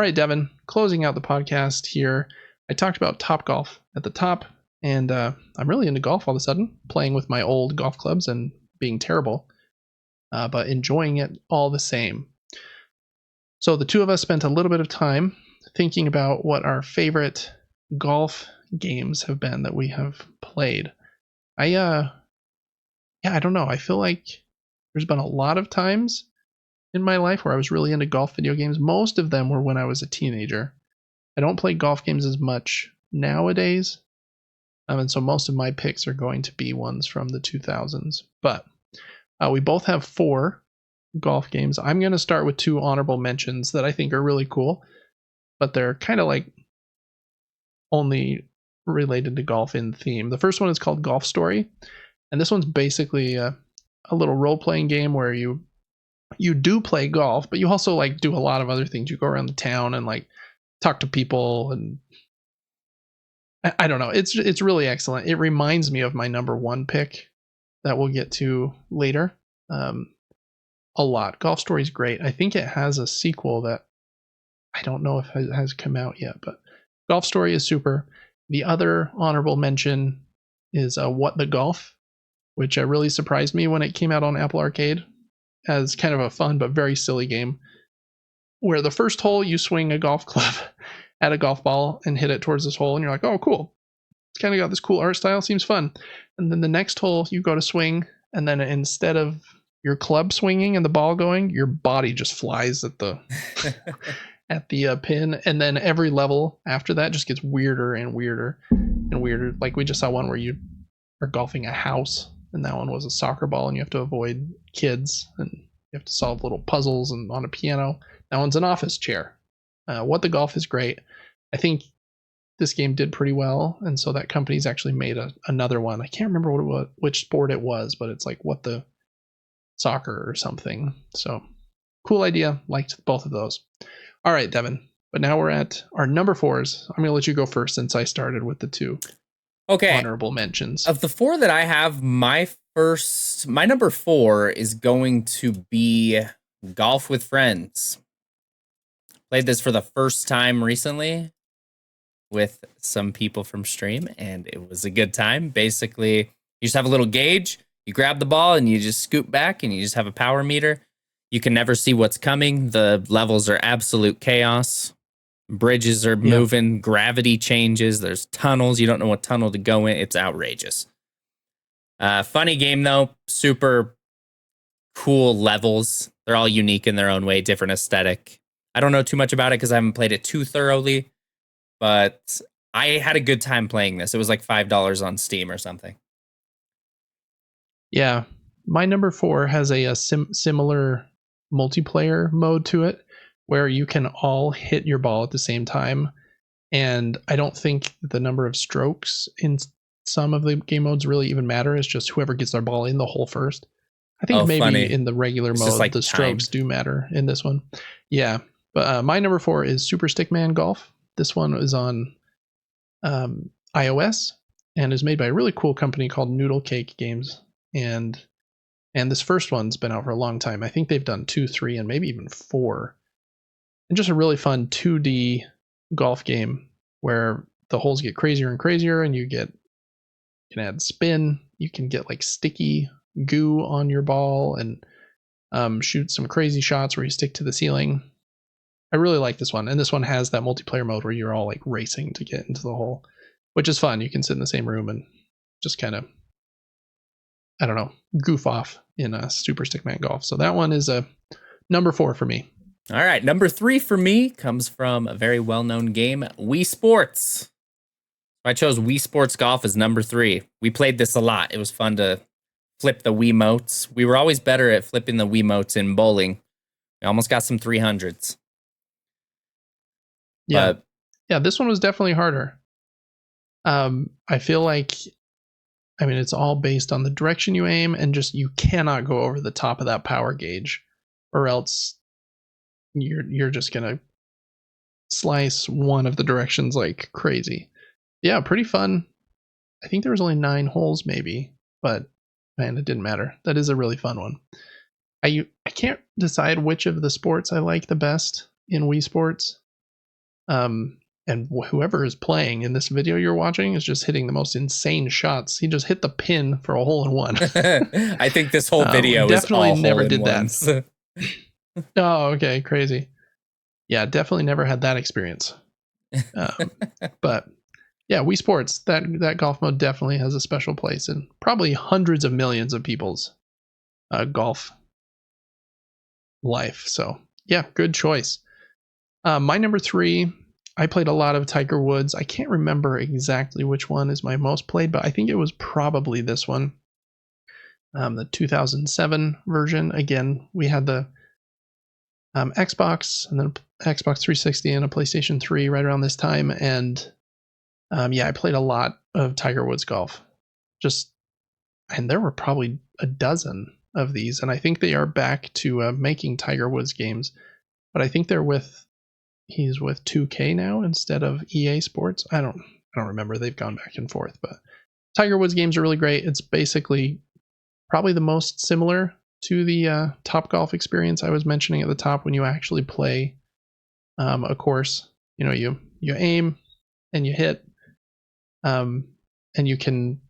right, Devin, closing out the podcast here. I talked about Topgolf at the top, and I'm really into golf all of a sudden, playing with my old golf clubs and being terrible, but enjoying it all the same. So the two of us spent a little bit of time thinking about what our favorite golf games have been that we have played. I don't know. I feel like there's been a lot of times in my life where I was really into golf video games. Most of them were when I was a teenager. I don't play golf games as much nowadays. And so most of my picks are going to be ones from the 2000s. But we both have 4 golf games. I'm going to start with 2 honorable mentions that I think are really cool, but they're kind of like only related to golf in theme. The first one is called Golf Story. And this one's basically a little role-playing game where you do play golf, but you also like do a lot of other things. You go around the town and like talk to people, and I don't know. It's really excellent. It reminds me of my number 1 pick that we'll get to later. A lot. Golf Story is great. I think it has a sequel that I don't know if it has come out yet, but Golf Story is super. The other honorable mention is What the Golf, which really surprised me when it came out on Apple Arcade as kind of a fun but very silly game where the first hole you swing a golf club at a golf ball and hit it towards this hole, and you're like, oh, cool. It's kind of got this cool art style, seems fun. And then the next hole you go to swing, and then instead of your club swinging and the ball going, your body just flies at the at the pin. And then every level after that just gets weirder and weirder and weirder. Like we just saw one where you are golfing a house, and that one was a soccer ball, and you have to avoid kids, and you have to solve little puzzles and on a piano. That one's an office chair. What the Golf is great. I think this game did pretty well, and so that company's actually made another one. I can't remember which sport it was, but it's like What the Soccer or something. So cool idea. Liked both of those. All right, Devin. But now we're at our number 4s. I'm going to let you go first since I started with the 2 honorable mentions. Of the 4 that I have, my number 4 is going to be Golf with Friends. Played this for the first time recently with some people from stream, and it was a good time. Basically, you just have a little gauge, you grab the ball, and you just scoop back, and you just have a power meter. You can never see what's coming. The levels are absolute chaos. Bridges are moving, gravity changes, there's tunnels, you don't know what tunnel to go in. It's outrageous. Funny game, though. Super cool levels. They're all unique in their own way, different aesthetic. I don't know too much about it because I haven't played it too thoroughly, but I had a good time playing this. It was like $5 on Steam or something. Yeah, my number 4 has a similar multiplayer mode to it where you can all hit your ball at the same time. And I don't think the number of strokes in some of the game modes really even matter. It's just whoever gets their ball in the hole first. I think maybe in the regular mode, like the strokes do matter in this one. Yeah. But my number 4 is Super Stickman Golf. This one is on iOS and is made by a really cool company called Noodle Cake Games. And this first one's been out for a long time. I think they've done 2, 3, and maybe even 4. And just a really fun 2D golf game where the holes get crazier and crazier, and you can add spin. You can get like sticky goo on your ball and shoot some crazy shots where you stick to the ceiling. I really like this one. And this one has that multiplayer mode where you're all like racing to get into the hole, which is fun. You can sit in the same room and just kind of, I don't know, goof off in a Super Stickman Golf. So that one is a number 4 for me. All right, number 3 for me comes from a very well-known game, Wii Sports. I chose Wii Sports Golf as number 3. We played this a lot. It was fun to flip the Wiimotes. We were always better at flipping the Wiimotes in bowling. We almost got some 300s. Yeah, this one was definitely harder. I feel like, it's all based on the direction you aim, and just you cannot go over the top of that power gauge, or else you're just gonna slice one of the directions like crazy. Yeah, pretty fun. I think there was only 9 holes maybe, but man, it didn't matter. That is a really fun one. I can't decide which of the sports I like the best in Wii Sports. And whoever is playing in this video you're watching is just hitting the most insane shots. He just hit the pin for a hole in one. I think this whole video is definitely all never hole in did ones. that. Oh, okay, crazy. Yeah, definitely never had that experience. But yeah, Wii Sports, that golf mode definitely has a special place in probably hundreds of millions of people's golf life. So yeah, good choice. My number 3, I played a lot of Tiger Woods. I can't remember exactly which one is my most played, but I think it was probably this one. The 2007 version. Again, we had the Xbox and then Xbox 360 and a PlayStation 3 right around this time. And yeah, I played a lot of Tiger Woods golf. And there were probably a dozen of these. And I think they are back to making Tiger Woods games. But I think he's with 2K now instead of EA Sports. I don't remember. They've gone back and forth. But Tiger Woods games are really great. It's basically probably the most similar to the Top Golf experience I was mentioning at the top when you actually play a course. You know, you aim and you hit, and you can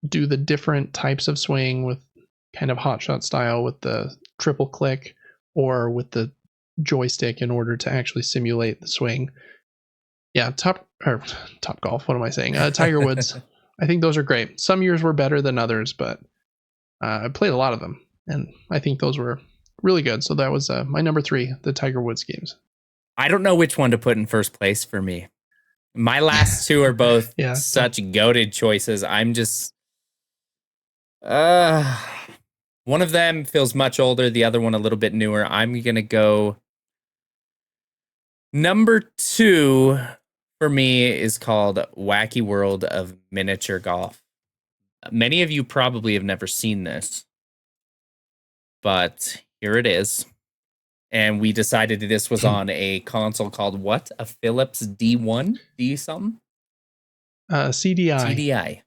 do the different types of swing with kind of hot shot style with the triple click or with the joystick in order to actually simulate the swing. Yeah, Top Golf. What am I saying? Tiger Woods. I think those are great. Some years were better than others, but I played a lot of them, and I think those were really good. So that was my number 3, the Tiger Woods games. I don't know which one to put in first place for me. My last 2 are both such goated choices. I'm just one of them feels much older, the other one a little bit newer. I'm gonna go number 2 for me is called Wacky World of Miniature Golf. Many of you probably have never seen this, but here it is. And we decided this was on a console called what? A Philips D1? D something? CDI. CDI.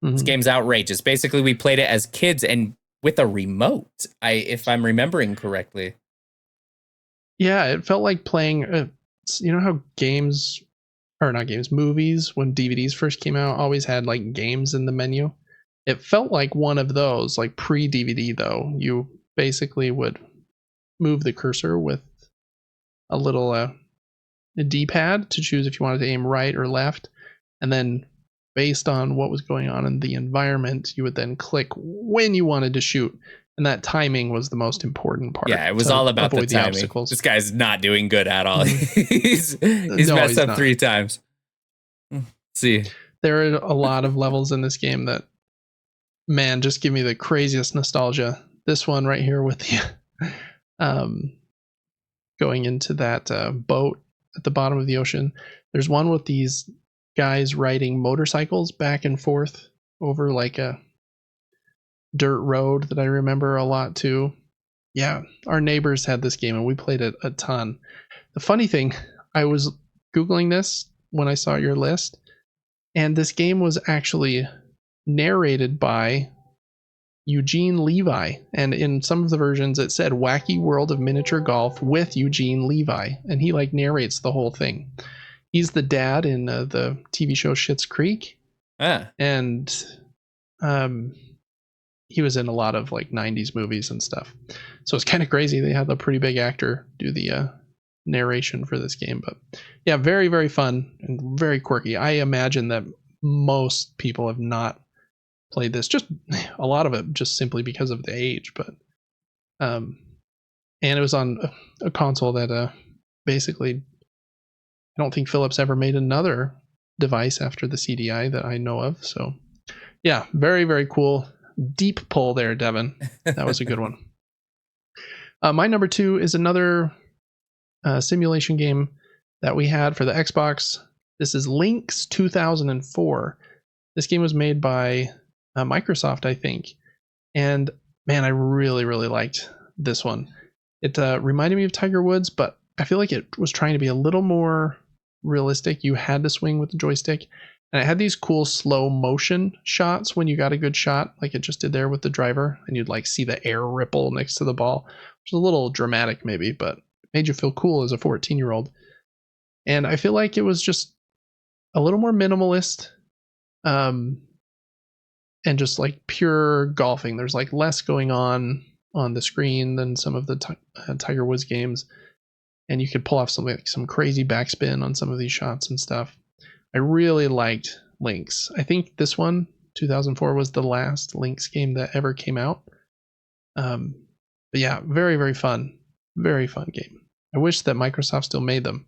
This game's outrageous. Basically, we played it as kids and with a remote, if I'm remembering correctly. Yeah, it felt like playing, you know how movies, when DVDs first came out, always had like games in the menu? It felt like one of those, like pre-DVD though. You basically would move the cursor with a little a D-pad to choose if you wanted to aim right or left, and then based on what was going on in the environment, you would then click when you wanted to shoot, and that timing was the most important part. Yeah, it was all about the timing. Obstacles. This guy's not doing good at all. he's messed up 3 times. See, there are a lot of levels in this game that, man, just give me the craziest nostalgia. This one right here with the going into that boat at the bottom of the ocean. There's one with these guys riding motorcycles back and forth over like a dirt road that I remember a lot too. Yeah, our neighbors had this game and we played it a ton. The funny thing, I was Googling this when I saw your list, and this game was actually narrated by Eugene Levi, and in some of the versions it said Wacky World of Miniature Golf with Eugene Levi, and he like narrates the whole thing. He's the dad in the TV show Schitt's Creek. And he was in a lot of like 90s movies and stuff. So it's kind of crazy they had a pretty big actor do the narration for this game. But yeah, very, very fun and very quirky. I imagine that most people have not played this, just a lot of it just simply because of the age. But and it was on a console that basically, I don't think Philips ever made another device after the CDI that I know of. So yeah, very, very cool. Deep pull there, Devin. That was a good one. My number 2 is another simulation game that we had for the Xbox. This is Lynx 2004. This game was made by Microsoft, I think. And man, I really, really liked this one. It reminded me of Tiger Woods, but I feel like it was trying to be a little more realistic. You had to swing with the joystick, and it had these cool slow motion shots when you got a good shot, like it just did there with the driver, and you'd like see the air ripple next to the ball, which is a little dramatic maybe, but made you feel cool as a 14-year-old. And I feel like it was just a little more minimalist, um, and just like pure golfing. There's like less going on the screen than some of the Tiger Woods games, and you could pull off some crazy backspin on some of these shots and stuff. I really liked Lynx. I think this one, 2004, was the last Lynx game that ever came out. But yeah, very, very fun game. I wish that Microsoft still made them.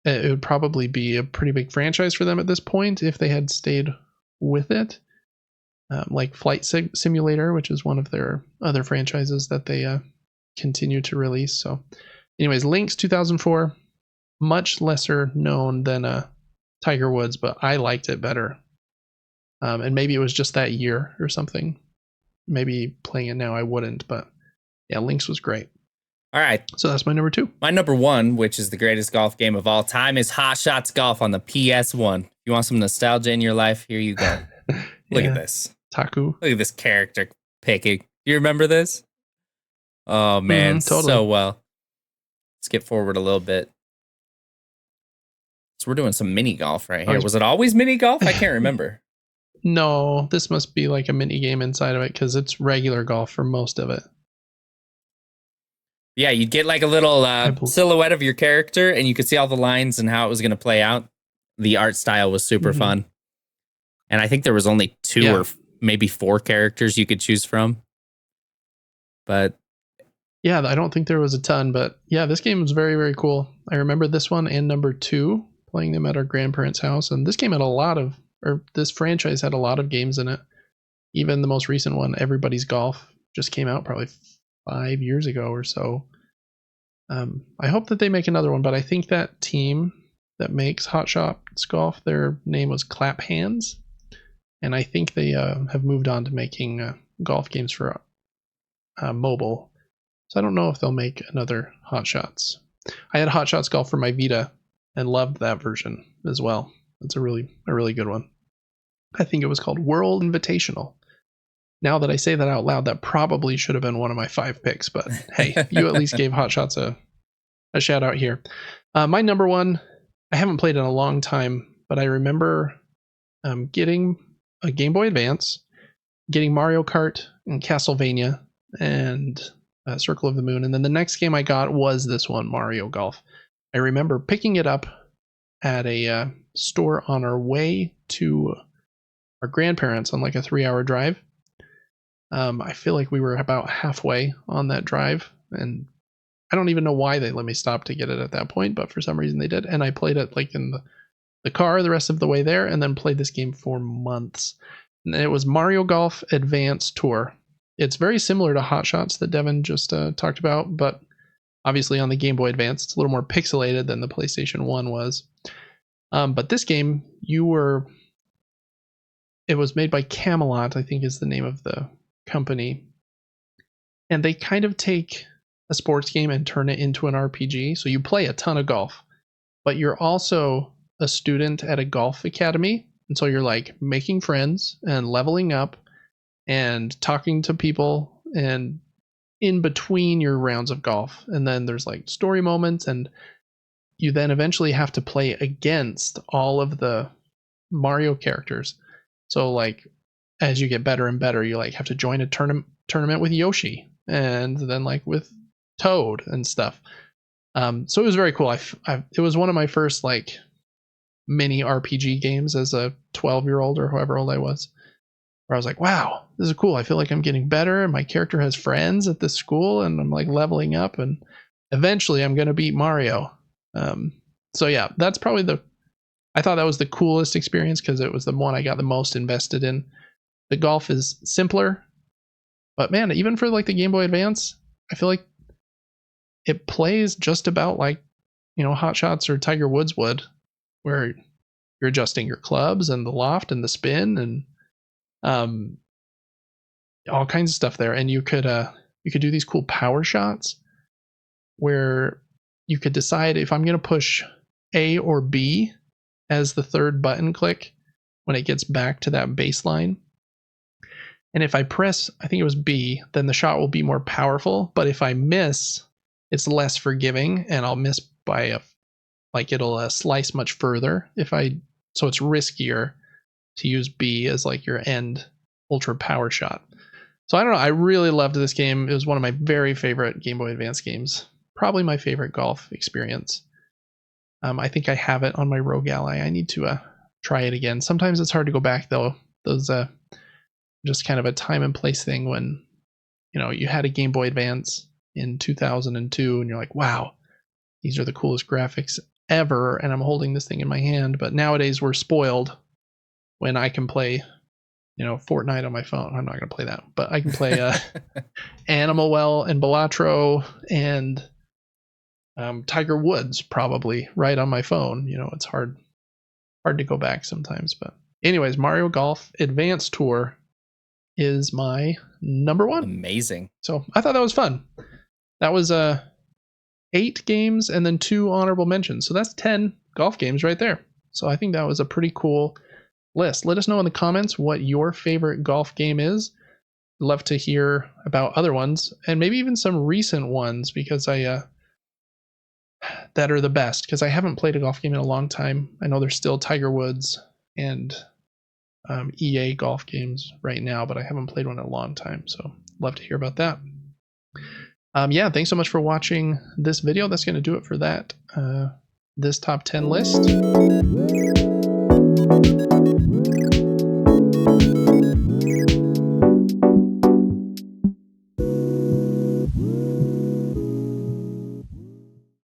It would probably be a pretty big franchise for them at this point if they had stayed with it. Like Flight Simulator, which is one of their other franchises that they continue to release. So, anyways, Lynx 2004, much lesser known than Tiger Woods, but I liked it better. And maybe it was just that year or something. Maybe playing it now I wouldn't, but yeah, Lynx was great. All right. So that's my number 2. My number 1, which is the greatest golf game of all time, is Hot Shots Golf on the PS1. If you want some nostalgia in your life, here you go. Look at this. Taku. Look at this character picking. You remember this? Oh, man. Totally. So well. Skip forward a little bit. So we're doing some mini golf right here. Was it always mini golf? I can't remember. No, this must be like a mini game inside of it because it's regular golf for most of it. Yeah, you'd get like a little silhouette of your character, and you could see all the lines and how it was going to play out. The art style was super fun. And I think there was only 2 or maybe 4 characters you could choose from. But yeah, I don't think there was a ton, but yeah, this game was very, very cool. I remember this one and number 2, playing them at our grandparents' house. And this game had this franchise had a lot of games in it. Even the most recent one, Everybody's Golf, just came out probably 5 years ago or so. I hope that they make another one, but I think that team that makes Hot Shots Golf, their name was Clap Hands. And I think they have moved on to making golf games for mobile. So I don't know if they'll make another Hot Shots. I had Hot Shots Golf for my Vita and loved that version as well. It's a really good one. I think it was called World Invitational. Now that I say that out loud, that probably should have been one of my 5 picks, but hey, you at least gave Hot Shots a shout out here. My number 1, I haven't played in a long time, but I remember getting a Game Boy Advance, getting Mario Kart and Castlevania and Circle of the Moon, and then the next game I got was this one, Mario Golf. I remember picking it up at a store on our way to our grandparents on like a 3-hour drive. I feel like we were about halfway on that drive, and I don't even know why they let me stop to get it at that point, but for some reason they did, and I played it like in the car the rest of the way there, and then played this game for months. And it was Mario Golf Advance Tour. It's very similar to Hot Shots that Devin just talked about, but obviously on the Game Boy Advance, it's a little more pixelated than the PlayStation 1 was. But this game, it was made by Camelot, I think is the name of the company. And they kind of take a sports game and turn it into an RPG. So you play a ton of golf, but you're also a student at a golf academy. And so you're like making friends and leveling up and talking to people and in between your rounds of golf. And then there's like story moments, and you then eventually have to play against all of the Mario characters. So like as you get better and better, you like have to join a tournament with Yoshi and then like with Toad and stuff. So it was very cool. It was one of my first like mini RPG games as a 12-year-old or however old I was, where I was like, wow, this is cool. I feel like I'm getting better and my character has friends at this school and I'm like leveling up and eventually I'm going to beat Mario. So yeah, that's probably I thought that was the coolest experience because it was the one I got the most invested in. The golf is simpler, but man, even for like the Game Boy Advance, I feel like it plays just about like, Hot Shots or Tiger Woods would, where you're adjusting your clubs and the loft and the spin and all kinds of stuff there. And you could do these cool power shots where you could decide if I'm going to push A or B as the third button click when it gets back to that baseline. And if I press, I think it was B, then the shot will be more powerful. But if I miss, it's less forgiving, and I'll miss by like it'll slice much further so it's riskier to use B as like your end ultra power shot. So I don't know. I really loved this game. It was one of my very favorite Game Boy Advance games. Probably my favorite golf experience. I think I have it on my Rogue Ally. I need to try it again. Sometimes it's hard to go back though. Those just kind of a time and place thing when you had a Game Boy Advance in 2002 and you're like, wow, these are the coolest graphics ever, and I'm holding this thing in my hand. But nowadays we're spoiled when I can play Fortnite on my phone. I'm not going to play that, but I can play Animal Well and Balatro and Tiger Woods probably right on my phone. It's hard to go back sometimes. But anyways, Mario Golf Advanced Tour is my number one. Amazing. So I thought that was fun. That was 8 games and then 2 honorable mentions. So that's 10 golf games right there. So I think that was a pretty cool list. Let us know in the comments what your favorite golf game is. Love to hear about other ones and maybe even some recent ones because that are the best, because I haven't played a golf game in a long time. I know there's still Tiger Woods and EA golf games right now, but I haven't played one in a long time. So love to hear about that. Yeah, thanks so much for watching this video. That's going to do it for that. This top 10 list.